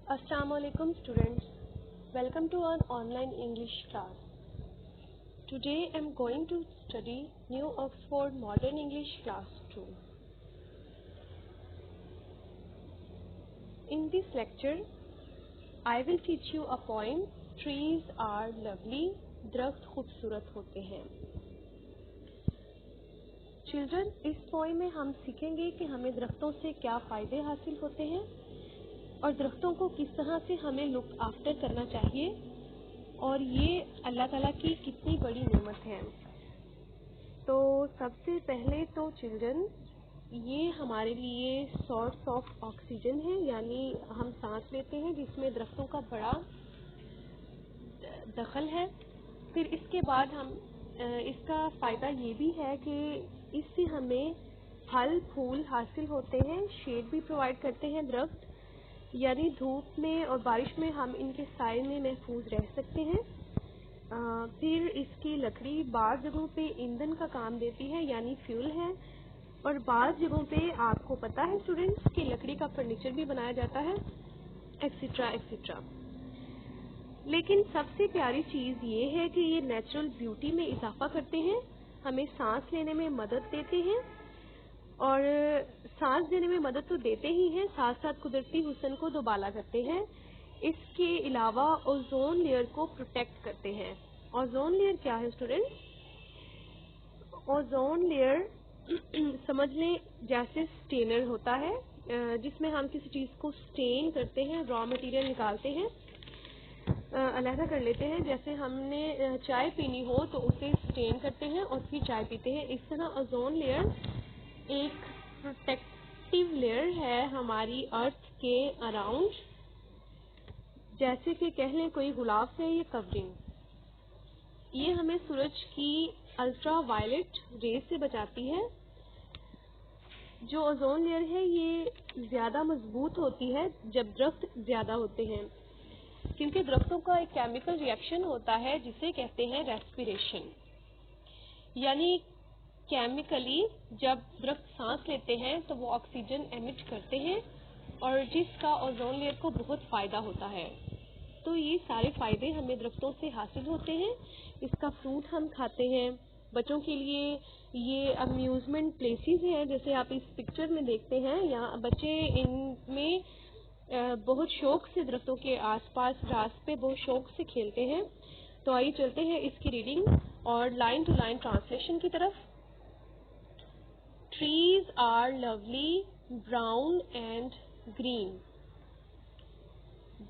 Assalamualaikum students, welcome to our online English class. Today I am going to study New Oxford Modern English Class 2. In this lecture, I will teach you a poem, Trees are lovely, درخت خوبصورت ہوتے ہیں. Children, اس poem میں ہم سیکھیں گے کہ ہمیں درختوں سے کیا فائدے حاصل ہوتے ہیں اور درختوں کو کس طرح سے ہمیں لک آفٹر کرنا چاہیے اور یہ اللہ تعالیٰ کی کتنی بڑی نعمت ہے. تو سب سے پہلے تو چلڈرن یہ ہمارے لیے سورس آف آکسیجن ہے، یعنی ہم سانس لیتے ہیں جس میں درختوں کا بڑا دخل ہے. پھر اس کے بعد ہم اس کا فائدہ یہ بھی ہے کہ اس سے ہمیں پھل پھول حاصل ہوتے ہیں، شیڈ بھی پرووائڈ کرتے ہیں درخت، یعنی دھوپ میں اور بارش میں ہم ان کے سائے میں محفوظ رہ سکتے ہیں. پھر اس کی لکڑی بعض جگہوں پہ ایندھن کا کام دیتی ہے، یعنی فیول ہے، اور بعض جگہوں پہ آپ کو پتہ ہے اسٹوڈنٹس کہ لکڑی کا فرنیچر بھی بنایا جاتا ہے ایکسیٹرا ایکسیٹرا. لیکن سب سے پیاری چیز یہ ہے کہ یہ نیچرل بیوٹی میں اضافہ کرتے ہیں، ہمیں سانس لینے میں مدد دیتے ہیں، اور سانس دینے میں مدد تو دیتے ہی ہیں، ساتھ ساتھ قدرتی حسن کو دوبالا کرتے ہیں. اس کے علاوہ اوزون لیئر کو پروٹیکٹ کرتے ہیں. اوزون لیئر کیا ہے اسٹوڈنٹ؟ اوزون لیئر سمجھ لیں جیسے سٹینر ہوتا ہے جس میں ہم کسی چیز کو سٹین کرتے ہیں، را مٹیریل نکالتے ہیں، علیحدہ کر لیتے ہیں. جیسے ہم نے چائے پینی ہو تو اسے سٹین کرتے ہیں اور پھر چائے پیتے ہیں. اس طرح اوزون لیئر ایک پروٹیکٹیو لیئر ہے ہماری ارتھ کے اراؤنڈ، جیسے کہ کہہ لیں کوئی غلاف ہے یہ کورنگ. یہ ہمیں سورج کی الٹرا وائلٹ ریز سے بچاتی ہے. جو اوزون لیئر ہے یہ زیادہ مضبوط ہوتی ہے جب درخت زیادہ ہوتے ہیں، کیونکہ درختوں کا ایک کیمیکل ری ایکشن ہوتا ہے جسے کہتے ہیں ریسپیریشن. یعنی کیمیکلی جب درخت سانس لیتے ہیں تو وہ آکسیجن ایمٹ کرتے ہیں اور جس کا اوزون لیئر کو بہت فائدہ ہوتا ہے. تو یہ سارے فائدے ہمیں درختوں سے حاصل ہوتے ہیں. اس کا فروٹ ہم کھاتے ہیں. بچوں کے لیے یہ امیوزمنٹ پلیسز ہیں، جیسے آپ اس پکچر میں دیکھتے ہیں. یہاں بچے ان میں بہت شوق سے درختوں کے آس پاس گھاس پہ بہت شوق سے کھیلتے ہیں. تو آئیے چلتے ہیں اس کی ریڈنگ اور لائن ٹو لائن ٹرانسلیشن کی طرف. Trees are lovely, brown and green.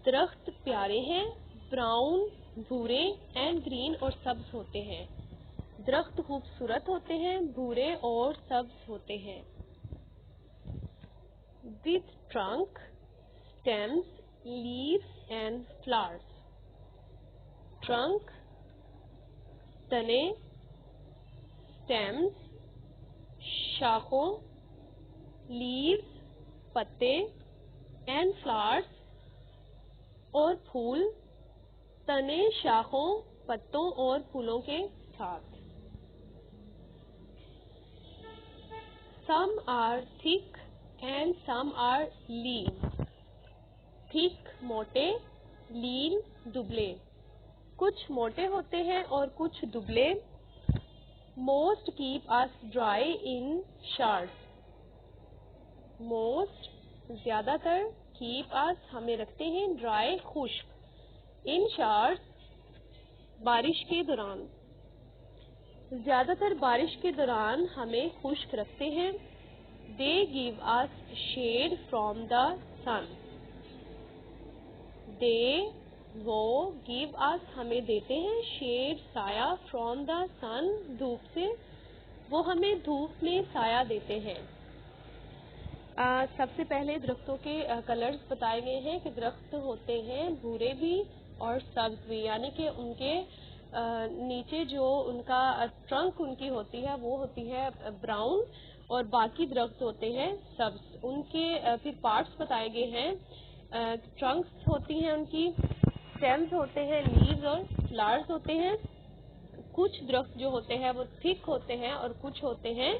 درخت پیارے ہیں، براؤن بھورے اینڈ گرین اور سبز ہوتے ہیں. درخت خوبصورت ہوتے ہیں، بھورے اور سبز ہوتے ہیں. With trunk, stems, leaves and flowers. Trunk تنے، stems شاخوں، leaves پتے and flowers اور پھول تنے، شاخوں، پتوں اور پھولوں کے ساتھ. Some are thick and some are lean. Thick موٹے، lean دبلے. کچھ موٹے ہوتے ہیں اور کچھ دبلے. Most keep us dry in showers. Most زیادہ تر، keep us ہمیں رکھتے ہیں، dry خشک. In showers بارش کے دوران. زیادہ تر بارش کے دوران ہمیں خشک رکھتے ہیں. They give us shade from the sun. They وہ give us ہمیں دیتے ہیں، shade سایہ from the sun دھوپ سے، وہ ہمیں دھوپ میں سایہ دیتے ہیں. سب سے پہلے درختوں کے کلرز بتائے گئے ہیں کہ درخت ہوتے ہیں بھورے بھی اور سبز بھی، یعنی کہ ان کے نیچے جو ان کا ٹرنک ان کی ہوتی ہے وہ ہوتی ہے براؤن اور باقی درخت ہوتے ہیں سبز. ان کے پھر پارٹس بتائے گئے ہیں. ٹرنکس ہوتی ہیں ان کی، اسٹیمز ہوتے ہیں، لیوز اور فلاورز ہوتے ہیں. کچھ درخت جو ہوتے ہیں وہ تھک ہوتے ہیں اور کچھ ہوتے ہیں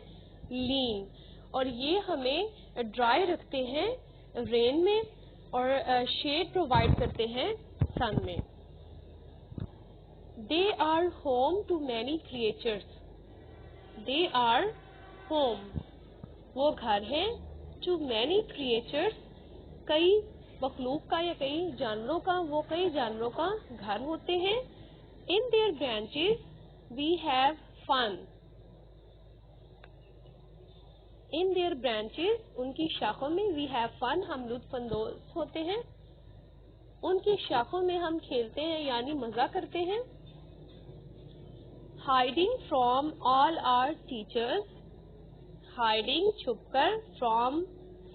لین، اور یہ ہمیں ڈرائی رکھتے ہیں رین میں اور شیڈ پرووائڈ کرتے ہیں سن میں. They are home to many creatures. They are home. وہ گھر ہیں. To many creatures. کئی مخلوق کا یا کئی جانوروں کا, وہ کئی جانوروں کا گھر ہوتے ہیں. In their branches we have fun. In their branches, ان کی شاخوں میں we have fun, ہم لطف اندوز ہوتے ہیں. ان کی شاخوں میں ہم کھیلتے ہیں یعنی مزہ کرتے ہیں. Hiding from all our teachers. Hiding چھپ کر, from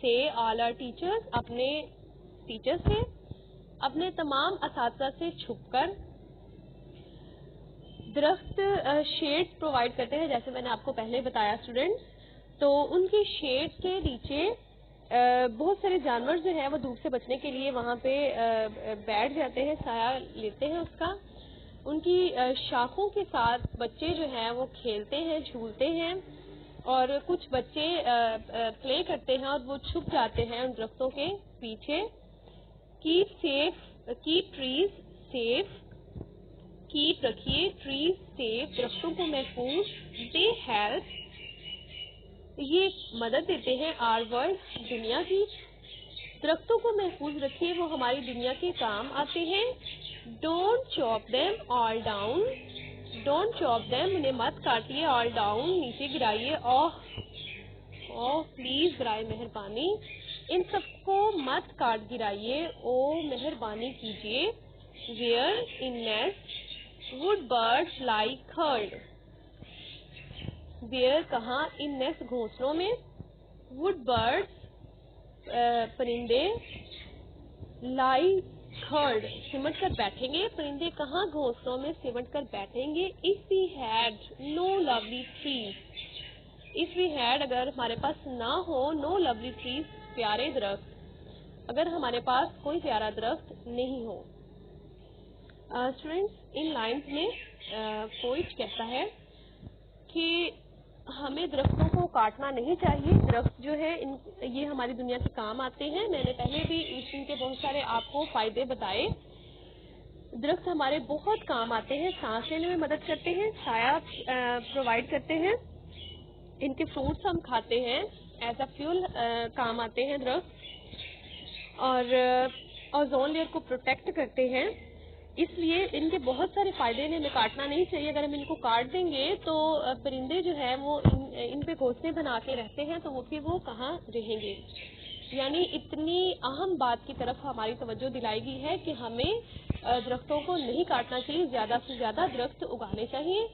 سے all our teachers اپنے ٹیچر سے, اپنے تمام اساتذہ سے چھپ کر. درخت شیڈ پرووائڈ کرتے ہیں جیسے میں نے آپ کو پہلے بتایا اسٹوڈینٹس. تو ان کی شیڈ کے نیچے بہت سارے جانور جو ہیں وہ دھوپ سے بچنے کے لیے وہاں پہ بیٹھ جاتے ہیں, سایہ لیتے ہیں اس کا. ان کی شاخوں کے ساتھ بچے جو ہیں وہ کھیلتے ہیں, جھولتے ہیں, اور کچھ بچے پلے کرتے ہیں اور وہ چھپ جاتے ہیں ان درختوں کے پیچھے. Keep trees safe. کیپ رکھیے, ٹریز سیف درختوں کو محفوظ. دے ہیلپ یہ مدد دیتے ہیں, آر ورلڈ دنیا کی. درختوں کو محفوظ رکھیے, وہ ہماری دنیا کے کام آتے ہیں. Don't chop them all down. Don't chop them انہیں مت کاٹیے, آل ڈاؤن نیچے گرائیے. اوہ پلیز برائے مہربانی, ان سب کو مت کاٹ گرائیے, او مہربانی کیجیے. Where in nest would birds lie curled. Where کہاں, ان نیسٹ گھونسلوں میں, وڈ برڈز پرندے, لائی curled سمٹ کر بیٹھیں گے. پرندے کہاں, گھونسلوں میں سمٹ کر بیٹھیں گے. if we had no lovely trees. if we had اگر ہمارے پاس نہ ہو, no lovely trees پیارے درخت, اگر ہمارے پاس کوئی پیارا درخت نہیں ہو. اسٹوڈینٹس ان لائنز میں پوئٹ کہتا ہے کہ ہمیں درختوں کو کاٹنا نہیں چاہیے. درخت جو ہے یہ ہماری دنیا کے کام آتے ہیں. میں نے پہلے بھی ان کے بہت سارے آپ کو فائدے بتائے. درخت ہمارے بہت کام آتے ہیں, سانس لینے میں مدد کرتے ہیں, سایہ پرووائڈ کرتے ہیں. ان کے فروٹس ہم کھاتے ہیں, ایز اے فیول کام آتے ہیں درخت, اور اوزون لیئر کو پروٹیکٹ کرتے ہیں. اس لیے ان کے بہت سارے فائدے ہیں, ہمیں کاٹنا نہیں چاہیے. اگر ہم ان کو کاٹ دیں گے تو پرندے جو ہیں وہ ان پہ گھونسلے بنا کے رہتے ہیں, تو وہ کہاں رہیں گے. یعنی اتنی اہم بات کی طرف ہماری توجہ دلائی گئی ہے کہ ہمیں درختوں کو نہیں کاٹنا چاہیے, زیادہ سے زیادہ درخت اگانے چاہیے.